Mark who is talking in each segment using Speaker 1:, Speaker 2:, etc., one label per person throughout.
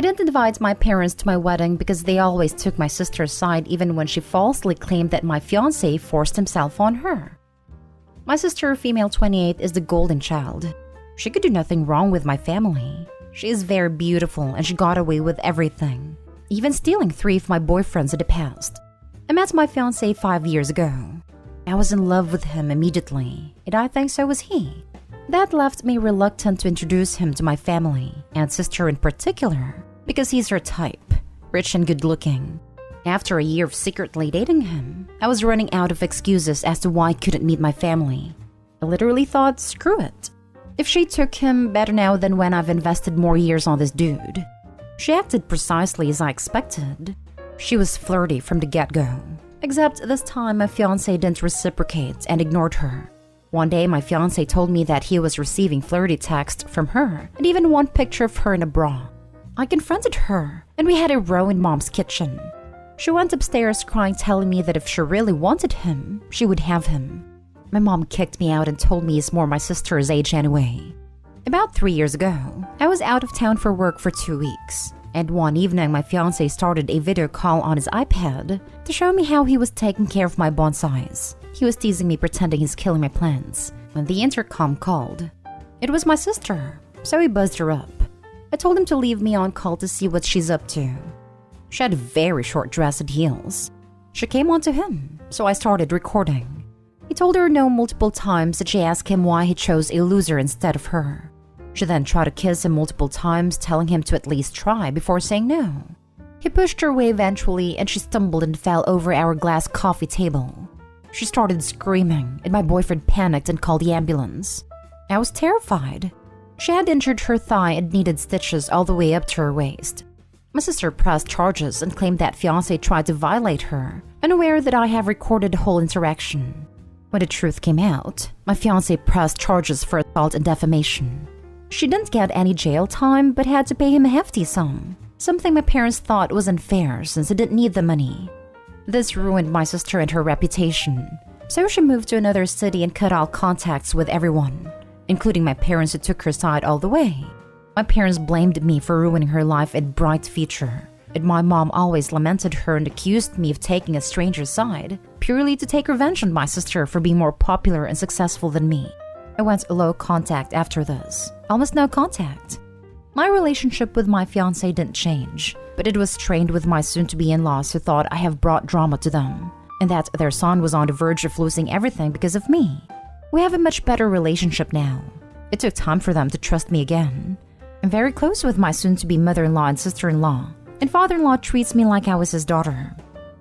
Speaker 1: I didn't invite my parents to my wedding because they always took my sister's side even when she falsely claimed that my fiancé forced himself on her. My sister, female 28, is the golden child. She could do nothing wrong with my family. She is very beautiful and she got away with everything, even stealing 3 of my boyfriends in the past. I met my fiancé 5 years ago. I was in love with him immediately, and I think so was he. That left me reluctant to introduce him to my family, and sister in particular, because he's her type, rich and good-looking. After a year of secretly dating him, I was running out of excuses as to why I couldn't meet my family. I literally thought, screw it. If she took him, better now than when I've invested more years on this dude. She acted precisely as I expected. She was flirty from the get-go. Except this time my fiancé didn't reciprocate and ignored her. One day my fiancé told me that he was receiving flirty texts from her and even one picture of her in a bra. I confronted her and we had a row in Mom's kitchen. She went upstairs crying, telling me that if she really wanted him, she would have him. My mom kicked me out and told me he's more my sister's age anyway. About 3 years ago, I was out of town for work for 2 weeks. And one evening, my fiancé started a video call on his iPad to show me how he was taking care of my bonsais. He was teasing me, pretending he's killing my plants, when the intercom called. It was my sister, so he buzzed her up. I told him to leave me on call to see what she's up to. She had a very short dress and heels. She came on to him, so I started recording. He told her no multiple times and she asked him why he chose a loser instead of her. She then tried to kiss him multiple times, telling him to at least try before saying no. He pushed her away eventually and she stumbled and fell over our glass coffee table. She started screaming and my boyfriend panicked and called the ambulance. I was terrified. She had injured her thigh and needed stitches all the way up to her waist. My sister pressed charges and claimed that fiancé tried to violate her, unaware that I have recorded the whole interaction. When the truth came out, my fiancé pressed charges for assault and defamation. She didn't get any jail time but had to pay him a hefty sum, something my parents thought was unfair since they didn't need the money. This ruined my sister and her reputation, so she moved to another city and cut all contacts with everyone, including my parents who took her side all the way. My parents blamed me for ruining her life and bright future, and my mom always lamented her and accused me of taking a stranger's side, purely to take revenge on my sister for being more popular and successful than me. I went low contact after this, almost no contact. My relationship with my fiancé didn't change, but it was strained with my soon-to-be in-laws who thought I have brought drama to them, and that their son was on the verge of losing everything because of me. We have a much better relationship now. It took time for them to trust me again. I'm very close with my soon-to-be mother-in-law and sister-in-law, and father-in-law treats me like I was his daughter.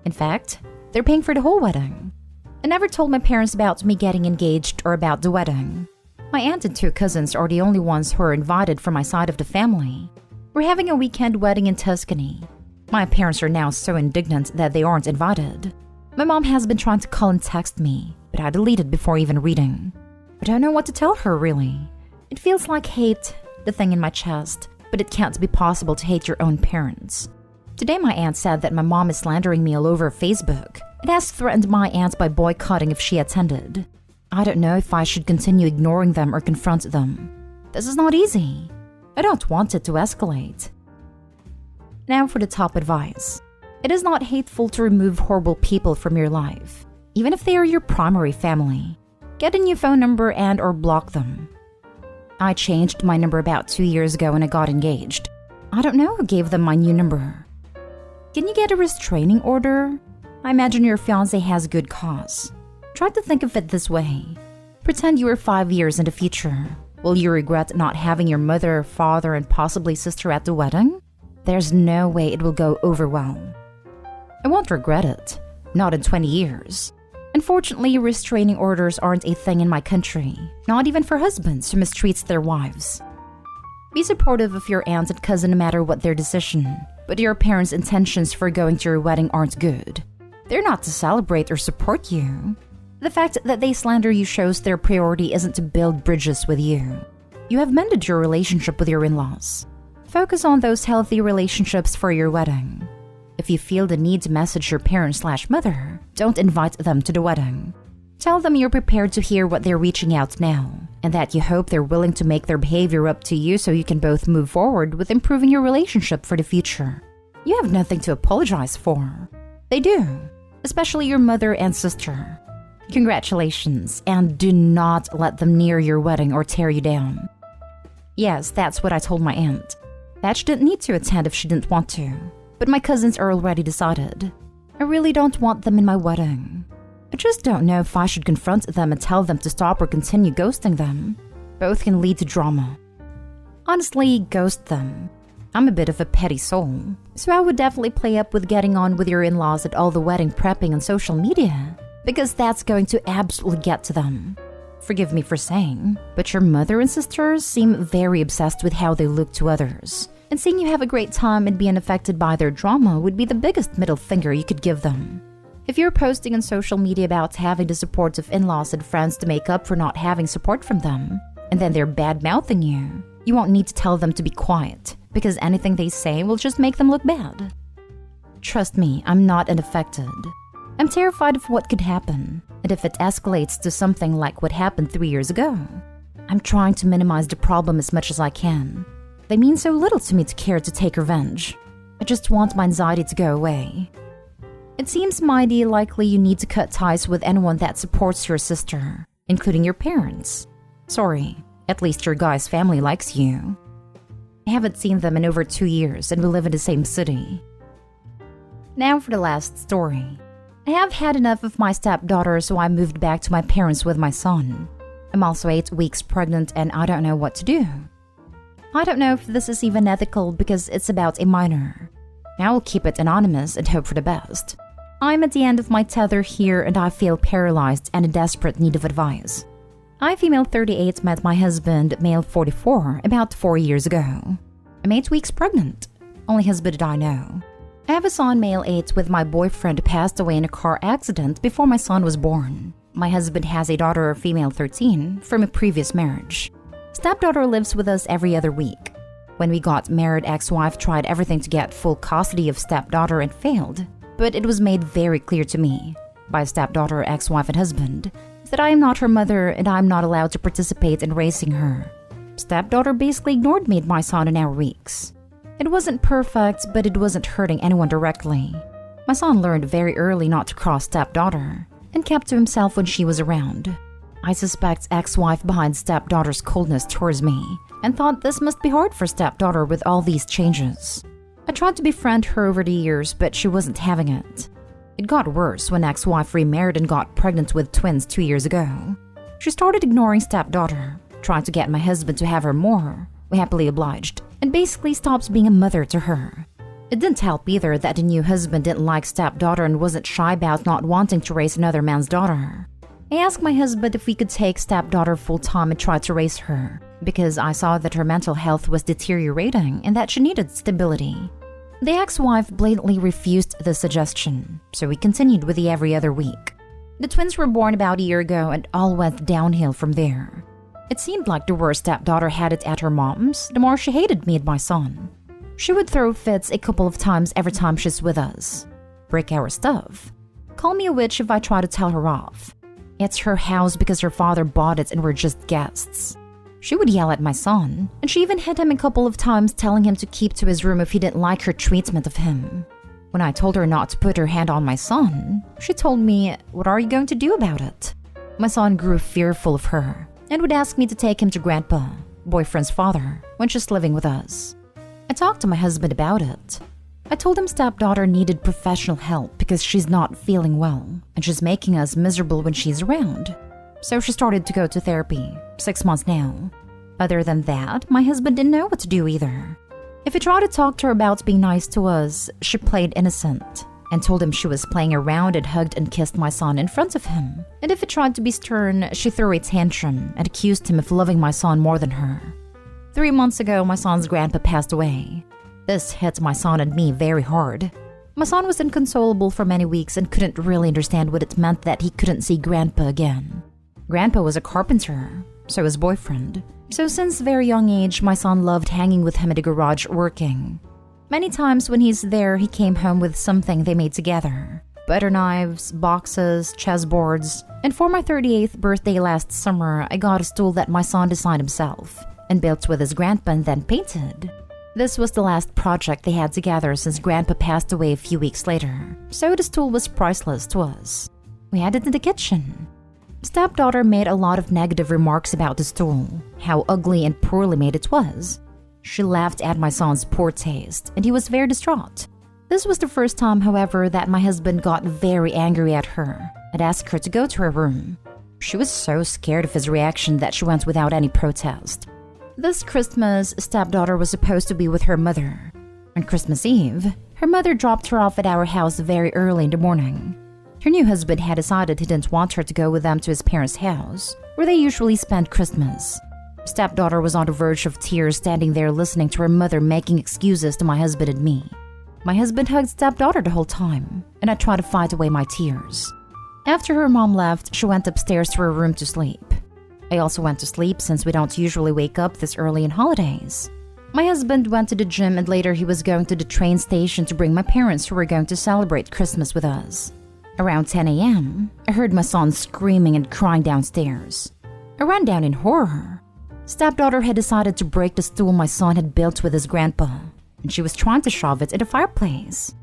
Speaker 1: In fact, they're paying for the whole wedding. I never told my parents about me getting engaged or about the wedding. My aunt and 2 cousins are the only ones who are invited from my side of the family. We're having a weekend wedding in Tuscany. My parents are now so indignant that they aren't invited. My mom has been trying to call and text me, but I deleted before even reading. I don't know what to tell her, really. It feels like hate, the thing in my chest, but it can't be possible to hate your own parents. Today my aunt said that my mom is slandering me all over Facebook and has threatened my aunt by boycotting if she attended. I don't know if I should continue ignoring them or confront them. This is not easy. I don't want it to escalate. Now for the top advice. It is not hateful to remove horrible people from your life, even if they are your primary family. Get a new phone number and or block them. I changed my number about 2 years ago when I got engaged. I don't know who gave them my new number. Can you get a restraining order? I imagine your fiancé has good cause. Try to think of it this way. Pretend you are 5 years in the future. Will you regret not having your mother, father, and possibly sister at the wedding? There's no way it will go over well. I won't regret it. Not in 20 years. Unfortunately, restraining orders aren't a thing in my country, not even for husbands who mistreats their wives. Be supportive of your aunt and cousin no matter what their decision, but your parents' intentions for going to your wedding aren't good. They're not to celebrate or support you. The fact that they slander you shows their priority isn't to build bridges with you. You have mended your relationship with your in-laws. Focus on those healthy relationships for your wedding. If you feel the need to message your parent/mother, don't invite them to the wedding. Tell them you're prepared to hear what they're reaching out now, and that you hope they're willing to make their behavior up to you so you can both move forward with improving your relationship for the future. You have nothing to apologize for. They do, especially your mother and sister. Congratulations, and do not let them near your wedding or tear you down. Yes, that's what I told my aunt. That she didn't need to attend if she didn't want to, but my cousins are already decided. I really don't want them in my wedding. I just don't know if I should confront them and tell them to stop or continue ghosting them. Both can lead to drama. Honestly, ghost them. I'm a bit of a petty soul, so I would definitely play up with getting on with your in-laws at all the wedding prepping on social media, because that's going to absolutely get to them. Forgive me for saying, but your mother and sisters seem very obsessed with how they look to others, and seeing you have a great time and being affected by their drama would be the biggest middle finger you could give them. If you're posting on social media about having the support of in-laws and friends to make up for not having support from them, and then they're bad-mouthing you, you won't need to tell them to be quiet, because anything they say will just make them look bad. Trust me, I'm not unaffected. I'm terrified of what could happen, and if it escalates to something like what happened 3 years ago. I'm trying to minimize the problem as much as I can. They mean so little to me to care to take revenge. I just want my anxiety to go away. It seems mighty likely you need to cut ties with anyone that supports your sister, including your parents. Sorry, at least your guy's family likes you. I haven't seen them in over 2 years and we live in the same city. Now for the last story. I have had enough of my stepdaughter, so I moved back to my parents with my son. I'm also 8 weeks pregnant and I don't know what to do. I don't know if this is even ethical because it's about a minor. I will keep it anonymous and hope for the best. I'm at the end of my tether here and I feel paralyzed and in desperate need of advice. I, female 38, met my husband, male 44, about 4 years ago. I'm 8 weeks pregnant. Only husband did I know. I have a son, male 8, with my boyfriend who passed away in a car accident before my son was born. My husband has a daughter, female 13, from a previous marriage. Stepdaughter lives with us every other week. When we got married, ex-wife tried everything to get full custody of stepdaughter and failed. But it was made very clear to me, by stepdaughter, ex-wife, and husband, that I am not her mother and I'm not allowed to participate in raising her. Stepdaughter basically ignored me and my son in our weeks. It wasn't perfect, but it wasn't hurting anyone directly. My son learned very early not to cross stepdaughter, and kept to himself when she was around. I suspect ex-wife behind stepdaughter's coldness towards me, and thought this must be hard for stepdaughter with all these changes. I tried to befriend her over the years, but she wasn't having it. It got worse when ex-wife remarried and got pregnant with twins 2 years ago. She started ignoring stepdaughter, trying to get my husband to have her more. We happily obliged, and basically stopped being a mother to her. It didn't help either that the new husband didn't like stepdaughter and wasn't shy about not wanting to raise another man's daughter. I asked my husband if we could take stepdaughter full-time and try to raise her, because I saw that her mental health was deteriorating and that she needed stability. The ex-wife blatantly refused the suggestion, so we continued with the every other week. The twins were born about a year ago and all went downhill from there. It seemed like the worse stepdaughter had it at her mom's, the more she hated me and my son. She would throw fits a couple of times every time she's with us. Break our stuff. Call me a witch if I try to tell her off. It's her house because her father bought it and we're just guests. She would yell at my son, and she even hit him a couple of times, telling him to keep to his room if he didn't like her treatment of him. When I told her not to put her hand on my son, she told me, "What are you going to do about it?" My son grew fearful of her, and would ask me to take him to Grandpa, boyfriend's father, when she's living with us. I talked to my husband about it. I told him stepdaughter needed professional help because she's not feeling well, and she's making us miserable when she's around. So she started to go to therapy, 6 months now. Other than that, my husband didn't know what to do either. If he tried to talk to her about being nice to us, she played innocent, and told him she was playing around and hugged and kissed my son in front of him. And if he tried to be stern, she threw a tantrum and accused him of loving my son more than her. 3 months ago, my son's grandpa passed away. This hit my son and me very hard. My son was inconsolable for many weeks and couldn't really understand what it meant that he couldn't see Grandpa again. Grandpa was a carpenter, so his boyfriend. So since very young age, my son loved hanging with him at the garage working. Many times when he's there, he came home with something they made together. butter knives, boxes, chessboards, and for my 38th birthday last summer, I got a stool that my son designed himself and built with his grandpa and then painted. This was the last project they had together since Grandpa passed away a few weeks later, so the stool was priceless to us. We had it in the kitchen. Stepdaughter made a lot of negative remarks about the stool, how ugly and poorly made it was. She laughed at my son's poor taste, and he was very distraught. This was the first time, however, that my husband got very angry at her and asked her to go to her room. She was so scared of his reaction that she went without any protest. This Christmas, stepdaughter was supposed to be with her mother. On Christmas Eve, her mother dropped her off at our house very early in the morning. Her new husband had decided he didn't want her to go with them to his parents' house, where they usually spent Christmas. Stepdaughter was on the verge of tears, standing there listening to her mother making excuses to my husband and me. My husband hugged stepdaughter the whole time, and I tried to fight away my tears. After her mom left, she went upstairs to her room to sleep. I also went to sleep since we don't usually wake up this early in holidays. My husband went to the gym and later he was going to the train station to bring my parents who were going to celebrate Christmas with us. Around 10 a.m., I heard my son screaming and crying downstairs. I ran down in horror. Stepdaughter had decided to break the stool my son had built with his grandpa, and she was trying to shove it in the fireplace.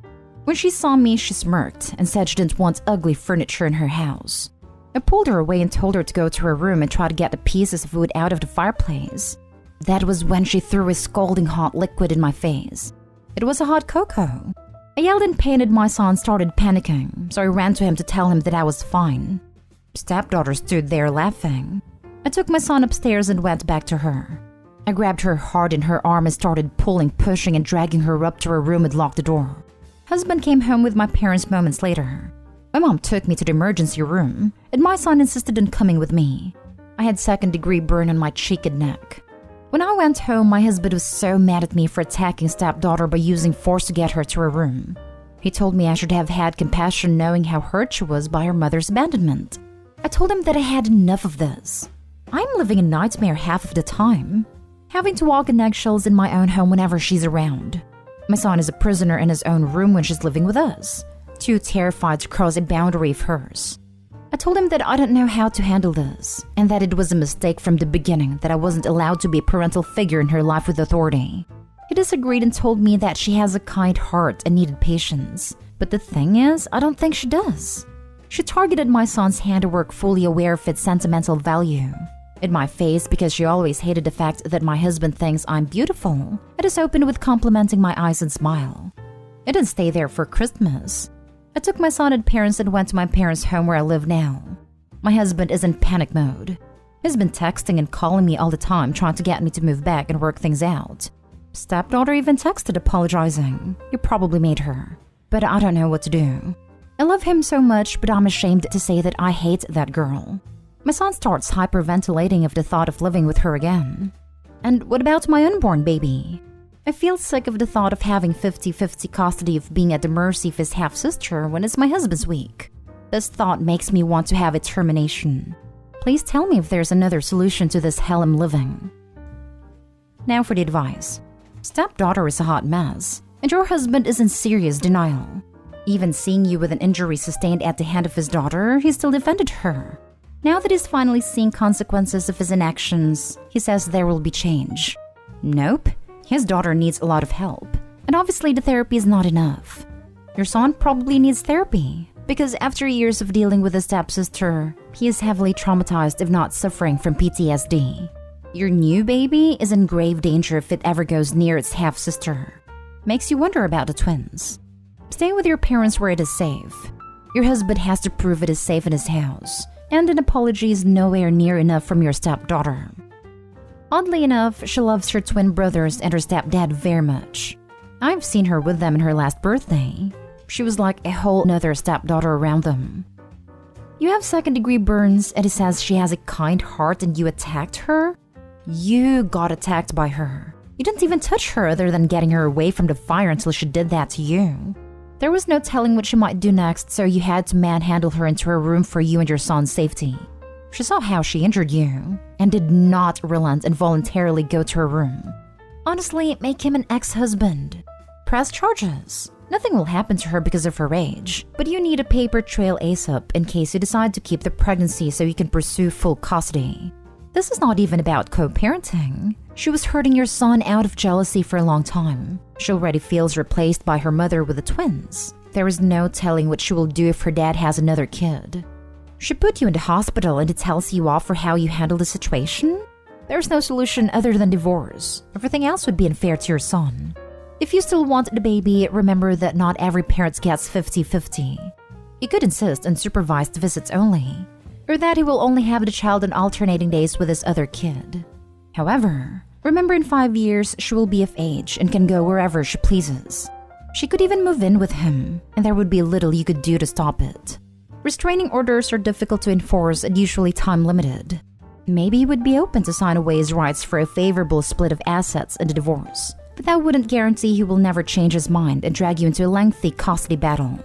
Speaker 1: When she saw me, she smirked and said she didn't want ugly furniture in her house. I pulled her away and told her to go to her room and try to get the pieces of wood out of the fireplace. That was when she threw a scalding hot liquid in my face. It was a hot cocoa. I yelled in pain and my son started panicking, so I ran to him to tell him that I was fine. Stepdaughter stood there laughing. I took my son upstairs and went back to her. I grabbed her hard in her arm and started pulling, pushing, and dragging her up to her room and locked the door. Husband came home with my parents moments later. My mom took me to the emergency room, and my son insisted on coming with me. I had second-degree burn on my cheek and neck. When I went home, my husband was so mad at me for attacking stepdaughter by using force to get her to her room. He told me I should have had compassion knowing how hurt she was by her mother's abandonment. I told him that I had enough of this. I'm living a nightmare half of the time, having to walk in eggshells in my own home whenever she's around. My son is a prisoner in his own room when she's living with us, too terrified to cross a boundary of hers. I told him that I don't know how to handle this, and that it was a mistake from the beginning that I wasn't allowed to be a parental figure in her life with authority. He disagreed and told me that she has a kind heart and needed patience. But the thing is, I don't think she does. She targeted my son's handiwork, fully aware of its sentimental value. In my face, because she always hated the fact that my husband thinks I'm beautiful, I just opened with complimenting my eyes and smile. I didn't stay there for Christmas. I took my son and parents and went to my parents' home where I live now. My husband is in panic mode. He's been texting and calling me all the time, trying to get me to move back and work things out. Stepdaughter even texted apologizing. You probably made her. But I don't know what to do. I love him so much, but I'm ashamed to say that I hate that girl. My son starts hyperventilating of the thought of living with her again. And what about my unborn baby? I feel sick of the thought of having 50-50 custody of being at the mercy of his half-sister when it's my husband's week. This thought makes me want to have a termination. Please tell me if there's another solution to this hell I'm living. Now for the advice. Stepdaughter is a hot mess, and your husband is in serious denial. Even seeing you with an injury sustained at the hand of his daughter, he still defended her. Now that he's finally seeing consequences of his inactions, he says there will be change. Nope. His daughter needs a lot of help, and obviously the therapy is not enough. Your son probably needs therapy, because after years of dealing with his stepsister, he is heavily traumatized if not suffering from PTSD. Your new baby is in grave danger if it ever goes near its half-sister. Makes you wonder about the twins. Stay with your parents where it is safe. Your husband has to prove it is safe in his house, and an apology is nowhere near enough from your stepdaughter. Oddly enough, she loves her twin brothers and her stepdad very much. I've seen her with them in her last birthday. She was like a whole nother stepdaughter around them. You have second-degree burns and he says she has a kind heart and you attacked her? You got attacked by her. You didn't even touch her other than getting her away from the fire until she did that to you. There was no telling what she might do next, so you had to manhandle her into her room for you and your son's safety. She saw how she injured you and did not relent and voluntarily go to her room. Honestly, make him an ex-husband. Press charges. Nothing will happen to her because of her age, but you need a paper trail ASAP in case you decide to keep the pregnancy so you can pursue full custody. This is not even about co-parenting. She was hurting your son out of jealousy for a long time. She already feels replaced by her mother with the twins. There is no telling what she will do if her dad has another kid. She put you in the hospital and it tells you off for how you handle the situation? There's no solution other than divorce. Everything else would be unfair to your son. If you still want the baby, remember that not every parent gets 50-50. You could insist on supervised visits only, or that he will only have the child on alternating days with his other kid. However, remember in 5 years she will be of age and can go wherever she pleases. She could even move in with him, and there would be little you could do to stop it. Restraining orders are difficult to enforce and usually time-limited. Maybe he would be open to sign away his rights for a favorable split of assets in the divorce, but that wouldn't guarantee he will never change his mind and drag you into a lengthy, costly battle.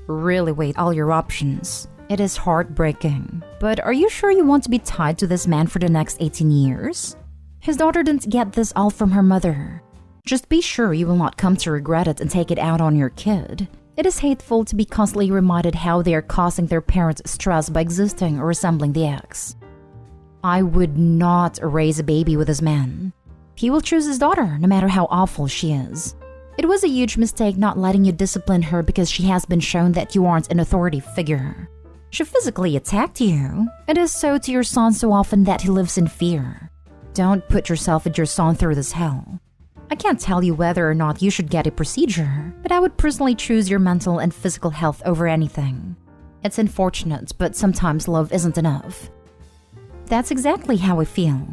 Speaker 1: Really weigh all your options. It is heartbreaking. But are you sure you want to be tied to this man for the next 18 years? His daughter didn't get this all from her mother. Just be sure you will not come to regret it and take it out on your kid. It is hateful to be constantly reminded how they are causing their parents stress by existing or resembling the ex. I would not raise a baby with this man. He will choose his daughter, no matter how awful she is. It was a huge mistake not letting you discipline her because she has been shown that you aren't an authority figure. She physically attacked you. It is so to your son so often that he lives in fear. Don't put yourself and your son through this hell. I can't tell you whether or not you should get a procedure, but I would personally choose your mental and physical health over anything. It's unfortunate, but sometimes love isn't enough. That's exactly how I feel.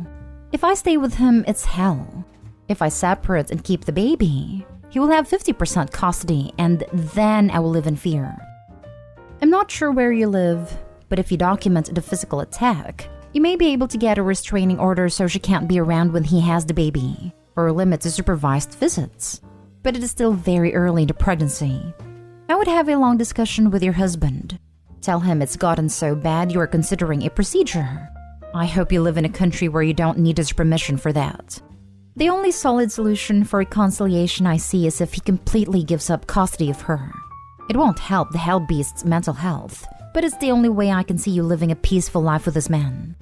Speaker 1: If I stay with him, it's hell. If I separate and keep the baby, he will have 50% custody, and then I will live in fear. I'm not sure where you live, but if you document the physical attack, you may be able to get a restraining order so she can't be around when he has the baby, or a limit to supervised visits. But it is still very early in the pregnancy. I would have a long discussion with your husband. Tell him it's gotten so bad you are considering a procedure. I hope you live in a country where you don't need his permission for that. The only solid solution for reconciliation I see is if he completely gives up custody of her. It won't help the hell beast's mental health, but it's the only way I can see you living a peaceful life with this man.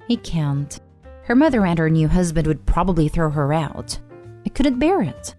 Speaker 1: He can't. Her mother and her new husband would probably throw her out. I couldn't bear it.